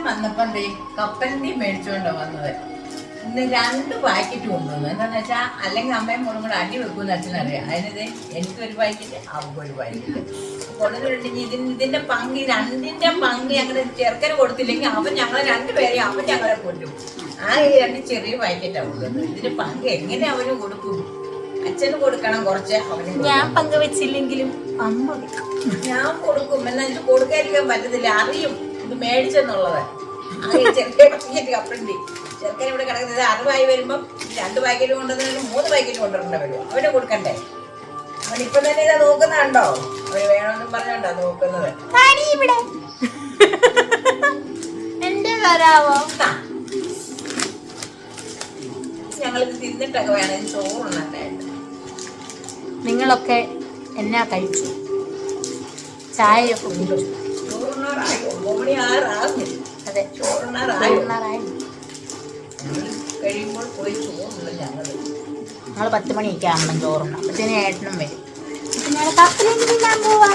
വന്നപ്പോ കപ്പലണ്ടി മേടിച്ചോണ്ടോ വന്നത്. ഇന്ന് 2 പാക്കറ്റ് കൊണ്ടുവന്നു. എന്താന്ന് വെച്ചാൽ അല്ലെങ്കിൽ അമ്മയും മോളും കൂടെ അടി വെക്കുമെന്ന് അച്ഛനറിയാം. അതിനത് എനിക്കൊരു പാക്കറ്റ് അവർക്കൊരു പാക്കറ്റ് കൊണ്ടുവന്നിട്ടുണ്ടെങ്കിൽ ഇതിന്റെ പങ്ക്, 2ന്റെ പങ്ക് ഞങ്ങൾ ചെറുക്കന് കൊടുത്തില്ലെങ്കിൽ അവൻ ഞങ്ങളെ 2 പേരെയും അവൻ ഞങ്ങളെ കൊല്ലും. ആ 2 ചെറിയ പാക്കറ്റാണ് കൊണ്ടുവന്നത്. ഇതിന്റെ പങ്ക് എങ്ങനെ അവന് കൊടുക്കും? അച്ഛന് കൊടുക്കണം കുറച്ച്, അവന് ഞാൻ പങ്കുവെച്ചില്ലെങ്കിലും അമ്മ ഞാൻ കൊടുക്കും. എന്നാൽ ഇത് കൊടുക്കാതിരിക്കാൻ പറ്റത്തില്ല. അറിയും ഇത് മേടിച്ചെന്നുള്ളത്. ചെറിയ പാക്കറ്റ് കപ്പലണ്ടി ചെറുക്കൻ ഇവിടെ കിടക്കുന്നത് 60 വരുമ്പം 2 പാക്കറ്റ് കൊണ്ടുവന്നതിന് 3 പാക്കറ്റ് കൊണ്ടുവരേണ്ട വരും. അവന് കൊടുക്കണ്ടേ? അവനിപ്പം തന്നെ ഇതാ നോക്കുന്നുണ്ടോ? അവന് വേണമെന്നും പറഞ്ഞോണ്ടാ നോക്കുന്നത്. ഇവിടെ എന്റെ വരാവോ? ഞങ്ങളിത് തിന്നിട്ടൊക്കെ വേണം ചോറുണ്ടായിട്ട്. നിങ്ങളൊക്കെ എന്നാ കഴിച്ചു? ചായയൊക്കെ കുടിച്ചു. ചോറുണ്ണാറായി. 9 മണി 6 ആകുന്നില്ല. അതെ, ചോറുണ്ണാറായി. കഴിയുമ്പോൾ പോയി ചോറുണ്ട്. ഞങ്ങൾ 10 മണിയൊക്കെ ആകുമ്പം ചോറുണ്ണ. അപ്പത്തേനും ഏട്ടനും വരും. ഞങ്ങൾ കപ്പലണ്ടി തിന്നാൻ പോവാ.